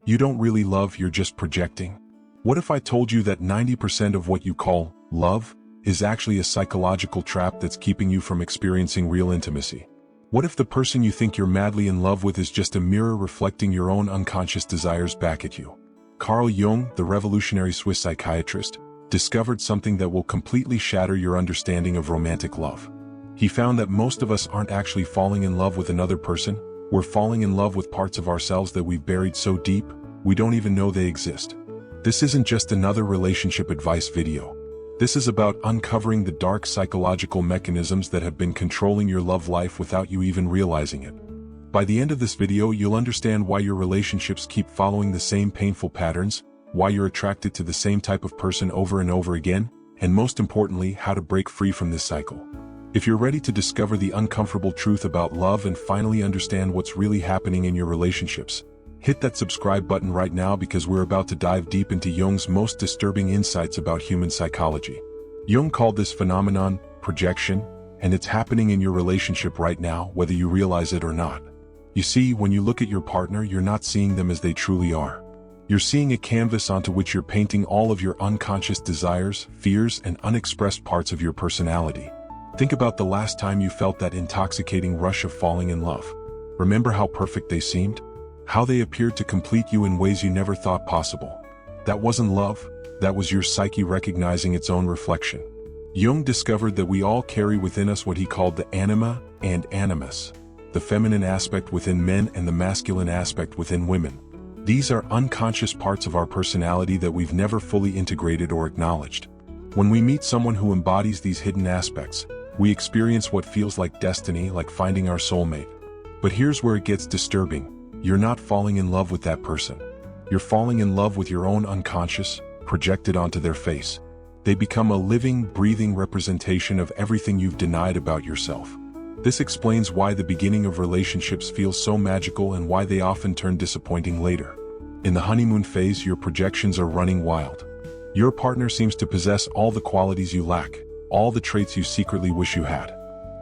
You don't really love, you're just projecting. What if I told you that 90% of what you call love is actually a psychological trap that's keeping you from experiencing real intimacy? What if the person you think you're madly in love with is just a mirror reflecting your own unconscious desires back at you? Carl Jung, the revolutionary Swiss psychiatrist, discovered something that will completely shatter your understanding of romantic love. He found that most of us aren't actually falling in love with another person, we're falling in love with parts of ourselves that we've buried so deep, we don't even know they exist. This isn't just another relationship advice video. This is about uncovering the dark psychological mechanisms that have been controlling your love life without you even realizing it. By the end of this video, you'll understand why your relationships keep following the same painful patterns, why you're attracted to the same type of person over and over again, and most importantly, how to break free from this cycle. If you're ready to discover the uncomfortable truth about love and finally understand what's really happening in your relationships, hit that subscribe button right now because we're about to dive deep into Jung's most disturbing insights about human psychology. Jung called this phenomenon projection, and it's happening in your relationship right now, whether you realize it or not. You see, when you look at your partner, you're not seeing them as they truly are. You're seeing a canvas onto which you're painting all of your unconscious desires, fears, and unexpressed parts of your personality. Think about the last time you felt that intoxicating rush of falling in love. Remember how perfect they seemed? How they appeared to complete you in ways you never thought possible. That wasn't love, that was your psyche recognizing its own reflection. Jung discovered that we all carry within us what he called the anima and animus, the feminine aspect within men and the masculine aspect within women. These are unconscious parts of our personality that we've never fully integrated or acknowledged. When we meet someone who embodies these hidden aspects, we experience what feels like destiny, like finding our soulmate. But here's where it gets disturbing. You're not falling in love with that person. You're falling in love with your own unconscious, projected onto their face. They become a living, breathing representation of everything you've denied about yourself. This explains why the beginning of relationships feels so magical and why they often turn disappointing later. In the honeymoon phase, your projections are running wild. Your partner seems to possess all the qualities you lack, all the traits you secretly wish you had.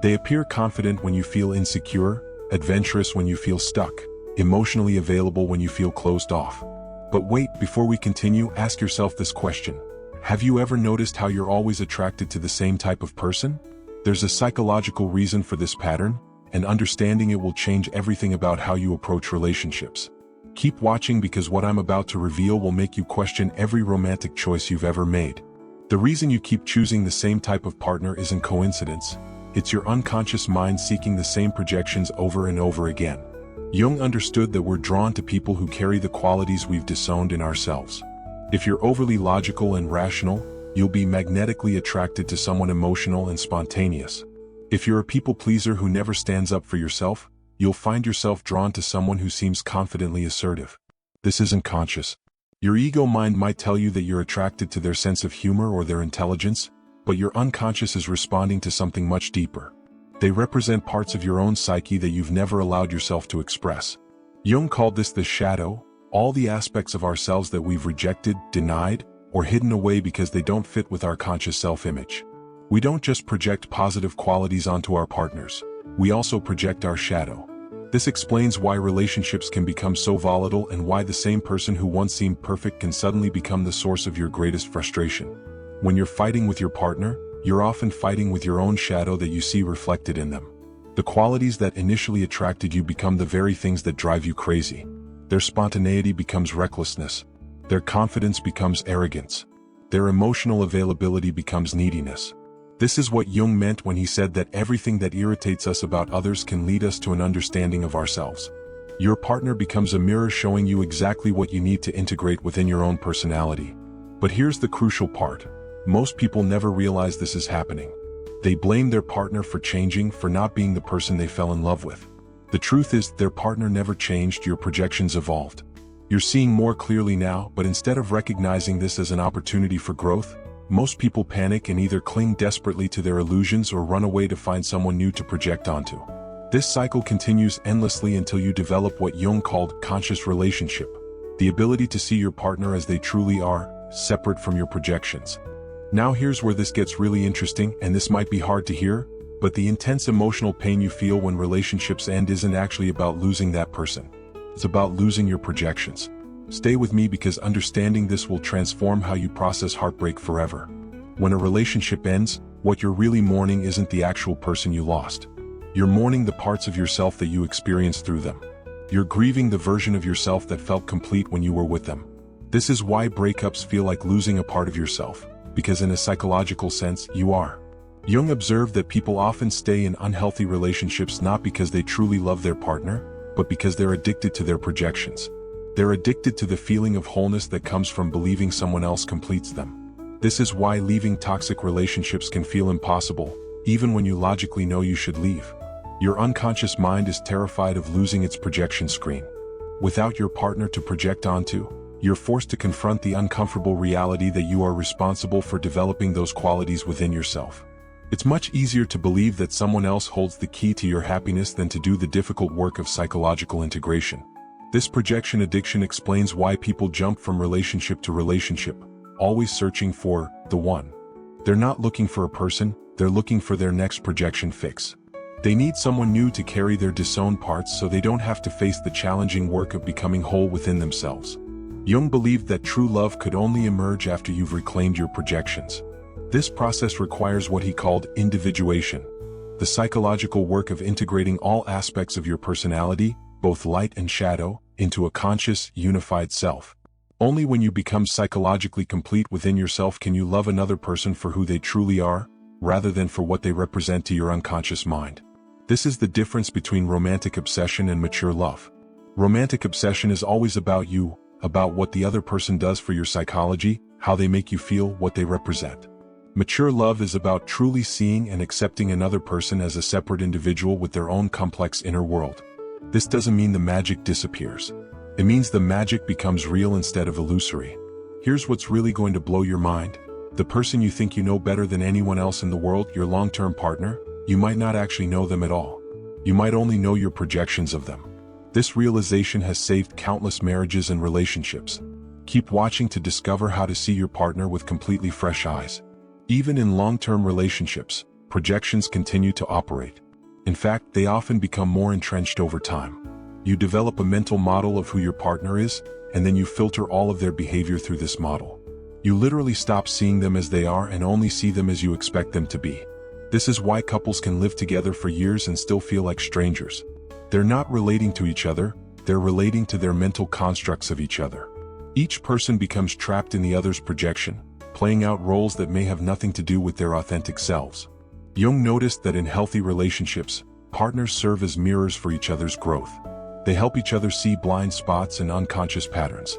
They appear confident when you feel insecure, adventurous when you feel stuck, emotionally available when you feel closed off. But wait, before we continue, ask yourself this question. Have you ever noticed how you're always attracted to the same type of person? There's a psychological reason for this pattern, and understanding it will change everything about how you approach relationships. Keep watching because what I'm about to reveal will make you question every romantic choice you've ever made. The reason you keep choosing the same type of partner isn't coincidence. It's your unconscious mind seeking the same projections over and over again. Jung understood that we're drawn to people who carry the qualities we've disowned in ourselves. If you're overly logical and rational, you'll be magnetically attracted to someone emotional and spontaneous. If you're a people pleaser who never stands up for yourself, you'll find yourself drawn to someone who seems confidently assertive. This isn't conscious. Your ego mind might tell you that you're attracted to their sense of humor or their intelligence, but your unconscious is responding to something much deeper. They represent parts of your own psyche that you've never allowed yourself to express. Jung called this the shadow, all the aspects of ourselves that we've rejected, denied, or hidden away because they don't fit with our conscious self-image. We don't just project positive qualities onto our partners, we also project our shadow. This explains why relationships can become so volatile and why the same person who once seemed perfect can suddenly become the source of your greatest frustration. When you're fighting with your partner, you're often fighting with your own shadow that you see reflected in them. The qualities that initially attracted you become the very things that drive you crazy. Their spontaneity becomes recklessness. Their confidence becomes arrogance. Their emotional availability becomes neediness. This is what Jung meant when he said that everything that irritates us about others can lead us to an understanding of ourselves. Your partner becomes a mirror showing you exactly what you need to integrate within your own personality. But here's the crucial part. Most people never realize this is happening. They blame their partner for changing, for not being the person they fell in love with. The truth is, their partner never changed, your projections evolved. You're seeing more clearly now, but instead of recognizing this as an opportunity for growth, most people panic and either cling desperately to their illusions or run away to find someone new to project onto. This cycle continues endlessly until you develop what Jung called conscious relationship, the ability to see your partner as they truly are, separate from your projections. Now here's where this gets really interesting, and this might be hard to hear, but the intense emotional pain you feel when relationships end isn't actually about losing that person. It's about losing your projections. Stay with me because understanding this will transform how you process heartbreak forever. When a relationship ends, what you're really mourning isn't the actual person you lost. You're mourning the parts of yourself that you experienced through them. You're grieving the version of yourself that felt complete when you were with them. This is why breakups feel like losing a part of yourself, because in a psychological sense, you are. Jung observed that people often stay in unhealthy relationships not because they truly love their partner, but because they're addicted to their projections. They're addicted to the feeling of wholeness that comes from believing someone else completes them. This is why leaving toxic relationships can feel impossible, even when you logically know you should leave. Your unconscious mind is terrified of losing its projection screen. Without your partner to project onto, you're forced to confront the uncomfortable reality that you are responsible for developing those qualities within yourself. It's much easier to believe that someone else holds the key to your happiness than to do the difficult work of psychological integration. This projection addiction explains why people jump from relationship to relationship, always searching for the one. They're not looking for a person, they're looking for their next projection fix. They need someone new to carry their disowned parts so they don't have to face the challenging work of becoming whole within themselves. Jung believed that true love could only emerge after you've reclaimed your projections. This process requires what he called individuation, the psychological work of integrating all aspects of your personality, both light and shadow, into a conscious, unified self. Only when you become psychologically complete within yourself can you love another person for who they truly are, rather than for what they represent to your unconscious mind. This is the difference between romantic obsession and mature love. Romantic obsession is always about you, about what the other person does for your psychology, how they make you feel, what they represent. Mature love is about truly seeing and accepting another person as a separate individual with their own complex inner world. This doesn't mean the magic disappears. It means the magic becomes real instead of illusory. Here's what's really going to blow your mind. The person you think you know better than anyone else in the world, your long-term partner, you might not actually know them at all. You might only know your projections of them. This realization has saved countless marriages and relationships. Keep watching to discover how to see your partner with completely fresh eyes. Even in long-term relationships, projections continue to operate. In fact, they often become more entrenched over time. You develop a mental model of who your partner is, and then you filter all of their behavior through this model. You literally stop seeing them as they are and only see them as you expect them to be. This is why couples can live together for years and still feel like strangers. They're not relating to each other, they're relating to their mental constructs of each other. Each person becomes trapped in the other's projection, playing out roles that may have nothing to do with their authentic selves. Jung noticed that in healthy relationships, partners serve as mirrors for each other's growth. They help each other see blind spots and unconscious patterns.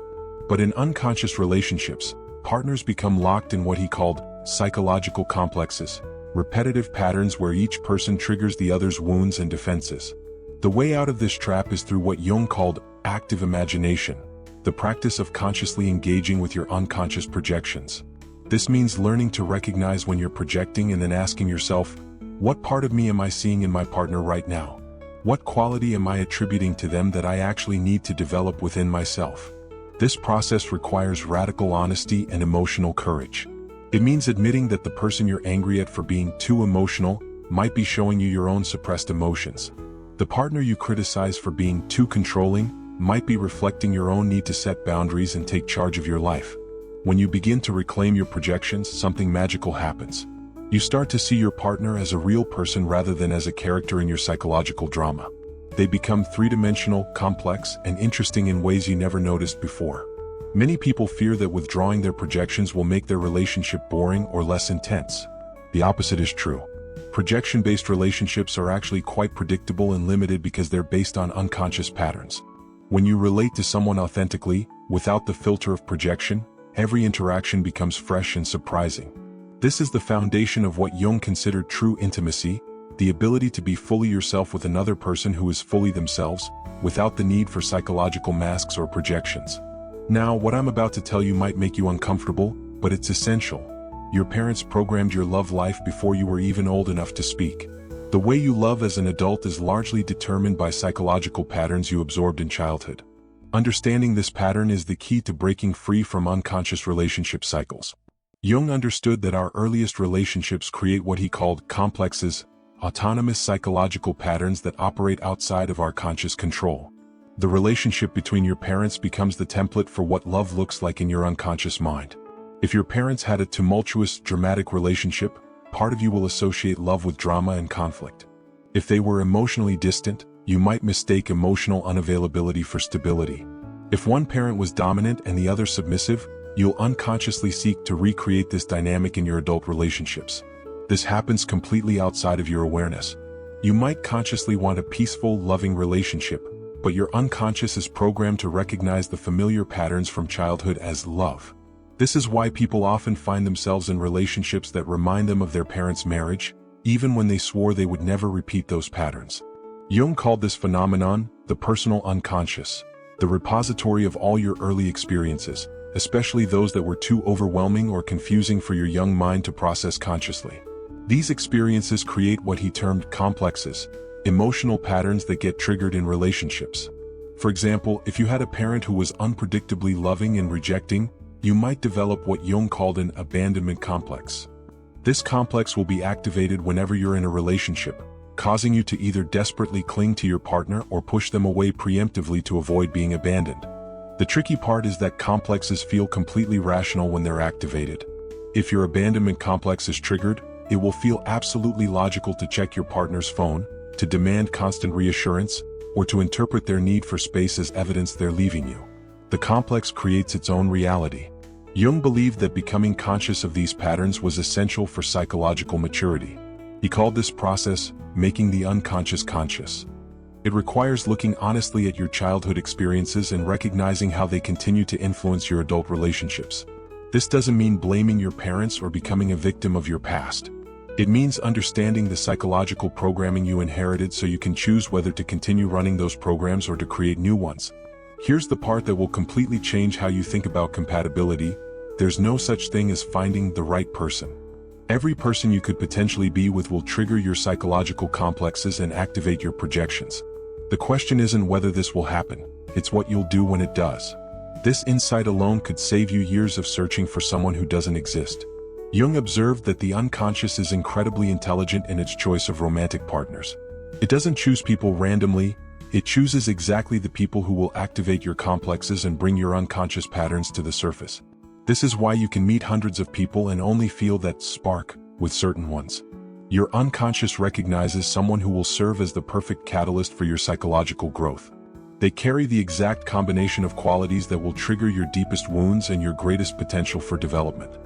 But in unconscious relationships, partners become locked in what he called psychological complexes, repetitive patterns where each person triggers the other's wounds and defenses. The way out of this trap is through what Jung called active imagination, the practice of consciously engaging with your unconscious projections. This means learning to recognize when you're projecting and then asking yourself, what part of me am I seeing in my partner right now? What quality am I attributing to them that I actually need to develop within myself? This process requires radical honesty and emotional courage. It means admitting that the person you're angry at for being too emotional might be showing you your own suppressed emotions. The partner you criticize for being too controlling might be reflecting your own need to set boundaries and take charge of your life. When you begin to reclaim your projections, something magical happens. You start to see your partner as a real person rather than as a character in your psychological drama. They become three-dimensional, complex, and interesting in ways you never noticed before. Many people fear that withdrawing their projections will make their relationship boring or less intense. The opposite is true. Projection-based relationships are actually quite predictable and limited because they're based on unconscious patterns. When you relate to someone authentically, without the filter of projection, every interaction becomes fresh and surprising. This is the foundation of what Jung considered true intimacy, the ability to be fully yourself with another person who is fully themselves, without the need for psychological masks or projections. Now, what I'm about to tell you might make you uncomfortable, but it's essential. Your parents programmed your love life before you were even old enough to speak. The way you love as an adult is largely determined by psychological patterns you absorbed in childhood. Understanding this pattern is the key to breaking free from unconscious relationship cycles. Jung understood that our earliest relationships create what he called complexes, autonomous psychological patterns that operate outside of our conscious control. The relationship between your parents becomes the template for what love looks like in your unconscious mind. If your parents had a tumultuous, dramatic relationship, part of you will associate love with drama and conflict. If they were emotionally distant, you might mistake emotional unavailability for stability. If one parent was dominant and the other submissive, you'll unconsciously seek to recreate this dynamic in your adult relationships. This happens completely outside of your awareness. You might consciously want a peaceful, loving relationship, but your unconscious is programmed to recognize the familiar patterns from childhood as love. This is why people often find themselves in relationships that remind them of their parents' marriage, even when they swore they would never repeat those patterns. Jung called this phenomenon the personal unconscious, the repository of all your early experiences, especially those that were too overwhelming or confusing for your young mind to process consciously. These experiences create what he termed complexes, emotional patterns that get triggered in relationships. For example, if you had a parent who was unpredictably loving and rejecting, you might develop what Jung called an abandonment complex. This complex will be activated whenever you're in a relationship, causing you to either desperately cling to your partner or push them away preemptively to avoid being abandoned. The tricky part is that complexes feel completely rational when they're activated. If your abandonment complex is triggered, it will feel absolutely logical to check your partner's phone, to demand constant reassurance, or to interpret their need for space as evidence they're leaving you. The complex creates its own reality. Jung believed that becoming conscious of these patterns was essential for psychological maturity. He called this process making the unconscious conscious. It requires looking honestly at your childhood experiences and recognizing how they continue to influence your adult relationships. This doesn't mean blaming your parents or becoming a victim of your past. It means understanding the psychological programming you inherited so you can choose whether to continue running those programs or to create new ones. Here's the part that will completely change how you think about compatibility. There's no such thing as finding the right person. Every person you could potentially be with will trigger your psychological complexes and activate your projections. The question isn't whether this will happen, it's what you'll do when it does. This insight alone could save you years of searching for someone who doesn't exist. Jung observed that the unconscious is incredibly intelligent in its choice of romantic partners. It doesn't choose people randomly, it chooses exactly the people who will activate your complexes and bring your unconscious patterns to the surface. This is why you can meet hundreds of people and only feel that spark with certain ones. Your unconscious recognizes someone who will serve as the perfect catalyst for your psychological growth. They carry the exact combination of qualities that will trigger your deepest wounds and your greatest potential for development.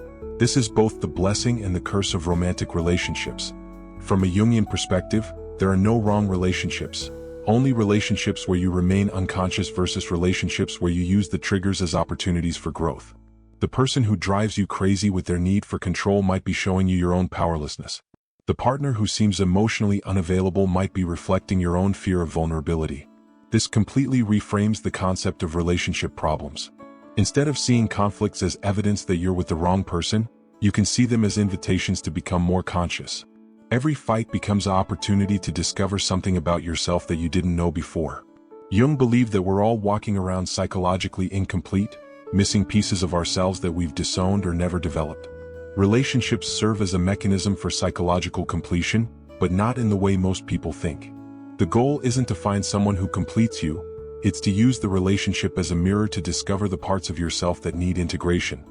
This is both the blessing and the curse of romantic relationships. From a Jungian perspective, there are no wrong relationships, only relationships where you remain unconscious versus relationships where you use the triggers as opportunities for growth. The person who drives you crazy with their need for control might be showing you your own powerlessness. The partner who seems emotionally unavailable might be reflecting your own fear of vulnerability. This completely reframes the concept of relationship problems. Instead of seeing conflicts as evidence that you're with the wrong person, you can see them as invitations to become more conscious. Every fight becomes an opportunity to discover something about yourself that you didn't know before. Jung believed that we're all walking around psychologically incomplete, missing pieces of ourselves that we've disowned or never developed. Relationships serve as a mechanism for psychological completion, but not in the way most people think. The goal isn't to find someone who completes you, it's to use the relationship as a mirror to discover the parts of yourself that need integration.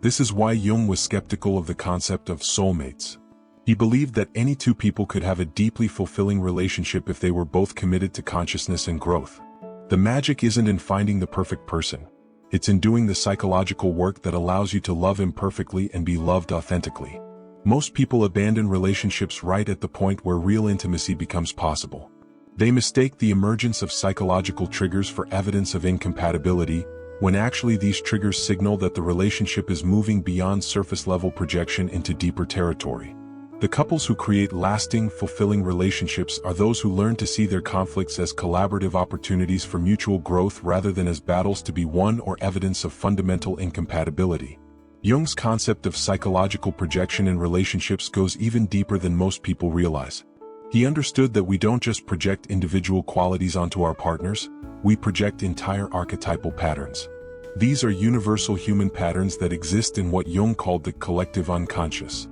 This is why Jung was skeptical of the concept of soulmates. He believed that any two people could have a deeply fulfilling relationship if they were both committed to consciousness and growth. The magic isn't in finding the perfect person. It's in doing the psychological work that allows you to love imperfectly and be loved authentically. Most people abandon relationships right at the point where real intimacy becomes possible. They mistake the emergence of psychological triggers for evidence of incompatibility, when actually these triggers signal that the relationship is moving beyond surface-level projection into deeper territory. The couples who create lasting, fulfilling relationships are those who learn to see their conflicts as collaborative opportunities for mutual growth rather than as battles to be won or evidence of fundamental incompatibility. Jung's concept of psychological projection in relationships goes even deeper than most people realize. He understood that we don't just project individual qualities onto our partners, we project entire archetypal patterns. These are universal human patterns that exist in what Jung called the collective unconscious.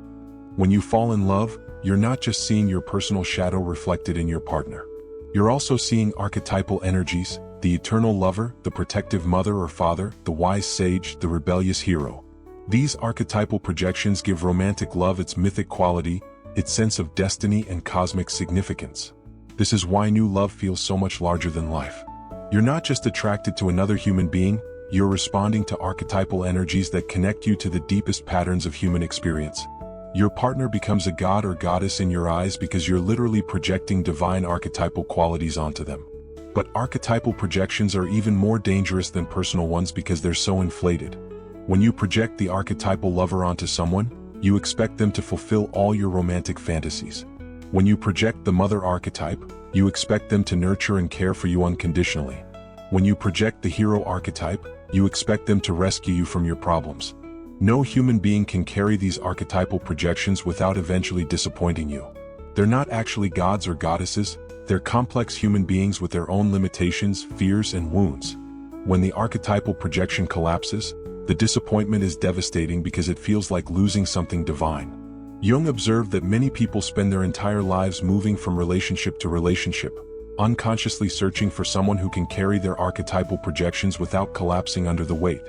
When you fall in love, you're not just seeing your personal shadow reflected in your partner. You're also seeing archetypal energies, the eternal lover, the protective mother or father, the wise sage, the rebellious hero. These archetypal projections give romantic love its mythic quality, its sense of destiny and cosmic significance. This is why new love feels so much larger than life. You're not just attracted to another human being, you're responding to archetypal energies that connect you to the deepest patterns of human experience. Your partner becomes a god or goddess in your eyes because you're literally projecting divine archetypal qualities onto them. But archetypal projections are even more dangerous than personal ones because they're so inflated. When you project the archetypal lover onto someone, you expect them to fulfill all your romantic fantasies. When you project the mother archetype, you expect them to nurture and care for you unconditionally. When you project the hero archetype, you expect them to rescue you from your problems. No human being can carry these archetypal projections without eventually disappointing you. They're not actually gods or goddesses, they're complex human beings with their own limitations, fears, and wounds. When the archetypal projection collapses, the disappointment is devastating because it feels like losing something divine. Jung observed that many people spend their entire lives moving from relationship to relationship, unconsciously searching for someone who can carry their archetypal projections without collapsing under the weight.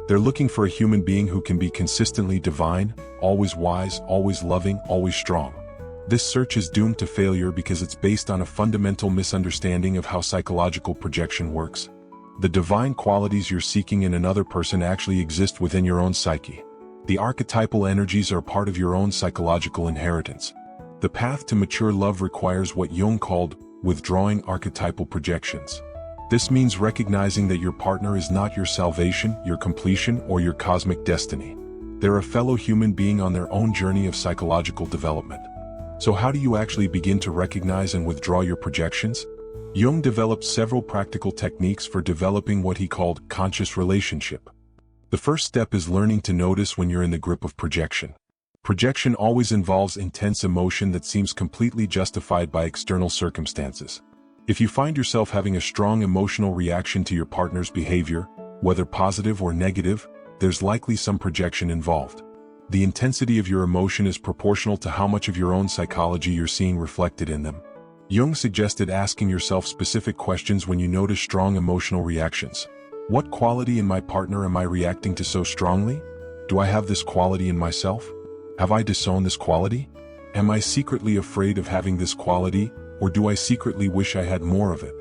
They're looking for a human being who can be consistently divine, always wise, always loving, always strong. This search is doomed to failure because it's based on a fundamental misunderstanding of how psychological projection works. The divine qualities you're seeking in another person actually exist within your own psyche. The archetypal energies are part of your own psychological inheritance. The path to mature love requires what Jung called withdrawing archetypal projections. This means recognizing that your partner is not your salvation, your completion, or your cosmic destiny. They're a fellow human being on their own journey of psychological development. So how do you actually begin to recognize and withdraw your projections? Jung developed several practical techniques for developing what he called conscious relationship. The first step is learning to notice when you're in the grip of projection. Projection always involves intense emotion that seems completely justified by external circumstances. If you find yourself having a strong emotional reaction to your partner's behavior, whether positive or negative, there's likely some projection involved. The intensity of your emotion is proportional to how much of your own psychology you're seeing reflected in them. Jung suggested asking yourself specific questions when you notice strong emotional reactions. What quality in my partner am I reacting to so strongly? Do I have this quality in myself? Have I disowned this quality? Am I secretly afraid of having this quality, or do I secretly wish I had more of it?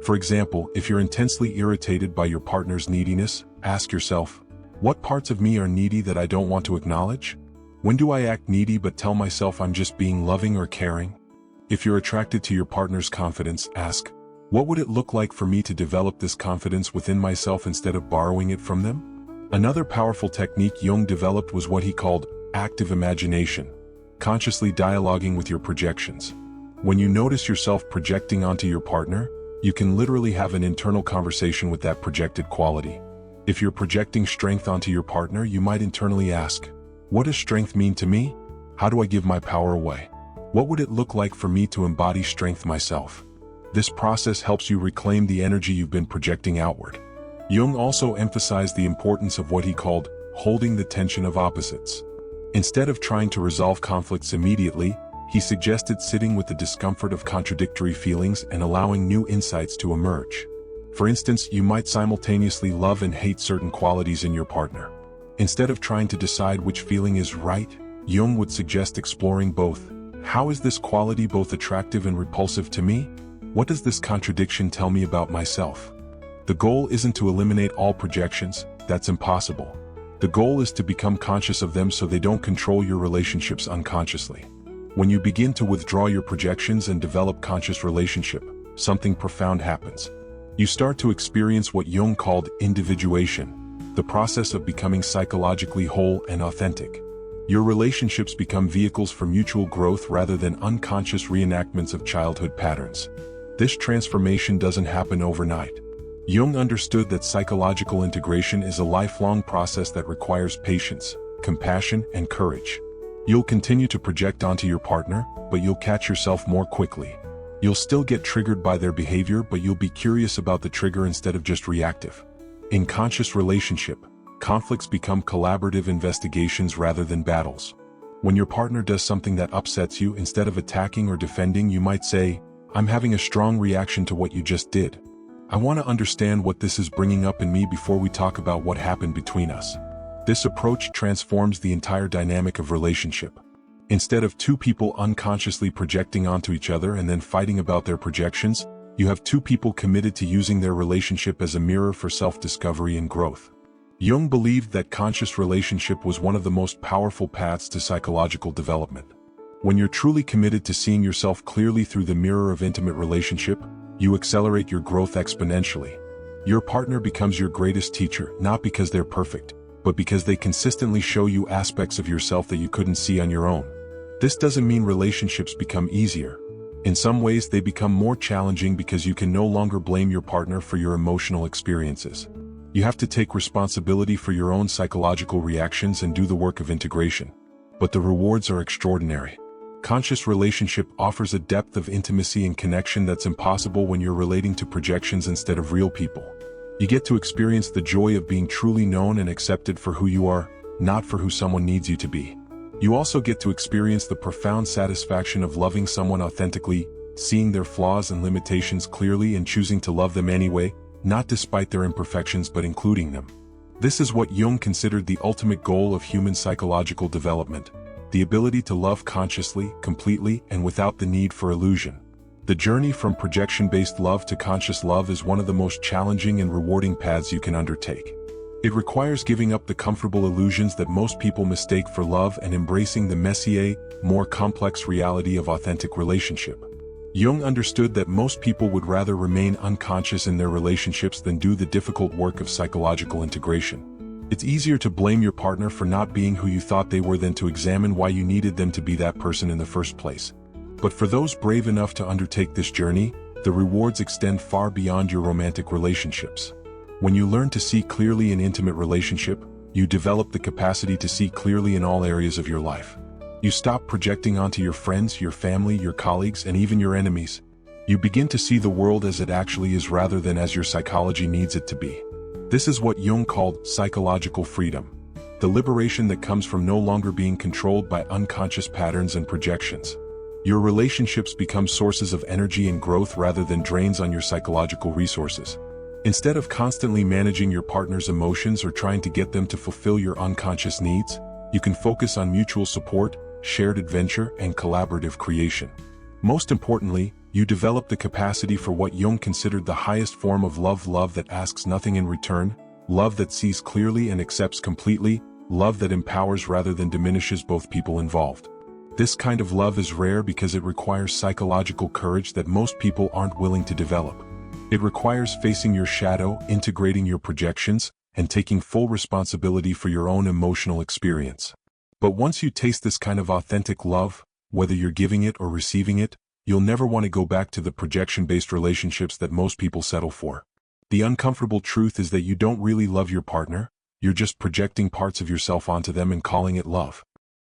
For example, if you're intensely irritated by your partner's neediness, ask yourself, what parts of me are needy that I don't want to acknowledge? When do I act needy but tell myself I'm just being loving or caring? If you're attracted to your partner's confidence, ask, what would it look like for me to develop this confidence within myself instead of borrowing it from them? Another powerful technique Jung developed was what he called active imagination, consciously dialoguing with your projections. When you notice yourself projecting onto your partner, you can literally have an internal conversation with that projected quality. If you're projecting strength onto your partner, you might internally ask, what does strength mean to me? How do I give my power away? What would it look like for me to embody strength myself? This process helps you reclaim the energy you've been projecting outward. Jung also emphasized the importance of what he called holding the tension of opposites. Instead of trying to resolve conflicts immediately, he suggested sitting with the discomfort of contradictory feelings and allowing new insights to emerge. For instance, you might simultaneously love and hate certain qualities in your partner. Instead of trying to decide which feeling is right, Jung would suggest exploring both. How is this quality both attractive and repulsive to me? What does this contradiction tell me about myself? The goal isn't to eliminate all projections, that's impossible. The goal is to become conscious of them so they don't control your relationships unconsciously. When you begin to withdraw your projections and develop conscious relationship, something profound happens. You start to experience what Jung called individuation, the process of becoming psychologically whole and authentic. Your relationships become vehicles for mutual growth rather than unconscious reenactments of childhood patterns. This transformation doesn't happen overnight. Jung understood that psychological integration is a lifelong process that requires patience, compassion, and courage. You'll continue to project onto your partner, but you'll catch yourself more quickly. You'll still get triggered by their behavior, but you'll be curious about the trigger instead of just reactive. In conscious relationship, conflicts become collaborative investigations rather than battles. When your partner does something that upsets you, instead of attacking or defending, you might say, I'm having a strong reaction to what you just did. I want to understand what this is bringing up in me before we talk about what happened between us. This approach transforms the entire dynamic of relationship. Instead of two people unconsciously projecting onto each other and then fighting about their projections, you have two people committed to using their relationship as a mirror for self-discovery and growth. Jung believed that conscious relationship was one of the most powerful paths to psychological development. When you're truly committed to seeing yourself clearly through the mirror of intimate relationship, you accelerate your growth exponentially. Your partner becomes your greatest teacher, not because they're perfect, but because they consistently show you aspects of yourself that you couldn't see on your own. This doesn't mean relationships become easier. In some ways, they become more challenging because you can no longer blame your partner for your emotional experiences. You have to take responsibility for your own psychological reactions and do the work of integration. But the rewards are extraordinary. Conscious relationship offers a depth of intimacy and connection that's impossible when you're relating to projections instead of real people. You get to experience the joy of being truly known and accepted for who you are, not for who someone needs you to be. You also get to experience the profound satisfaction of loving someone authentically, seeing their flaws and limitations clearly and choosing to love them anyway, not despite their imperfections but including them. This is what Jung considered the ultimate goal of human psychological development, the ability to love consciously, completely, and without the need for illusion. The journey from projection-based love to conscious love is one of the most challenging and rewarding paths you can undertake. It requires giving up the comfortable illusions that most people mistake for love and embracing the messier, more complex reality of authentic relationship. Jung understood that most people would rather remain unconscious in their relationships than do the difficult work of psychological integration. It's easier to blame your partner for not being who you thought they were than to examine why you needed them to be that person in the first place. But for those brave enough to undertake this journey, the rewards extend far beyond your romantic relationships. When you learn to see clearly in intimate relationship, you develop the capacity to see clearly in all areas of your life. You stop projecting onto your friends, your family, your colleagues, and even your enemies. You begin to see the world as it actually is rather than as your psychology needs it to be. This is what Jung called psychological freedom, the liberation that comes from no longer being controlled by unconscious patterns and projections. Your relationships become sources of energy and growth rather than drains on your psychological resources. Instead of constantly managing your partner's emotions or trying to get them to fulfill your unconscious needs, you can focus on mutual support, shared adventure, and collaborative creation. Most importantly, you develop the capacity for what Jung considered the highest form of love that asks nothing in return, love that sees clearly and accepts completely, love that empowers rather than diminishes both people involved. This kind of love is rare because it requires psychological courage that most people aren't willing to develop. It requires facing your shadow, integrating your projections, and taking full responsibility for your own emotional experience. But once you taste this kind of authentic love, whether you're giving it or receiving it, you'll never want to go back to the projection-based relationships that most people settle for. The uncomfortable truth is that you don't really love your partner, you're just projecting parts of yourself onto them and calling it love.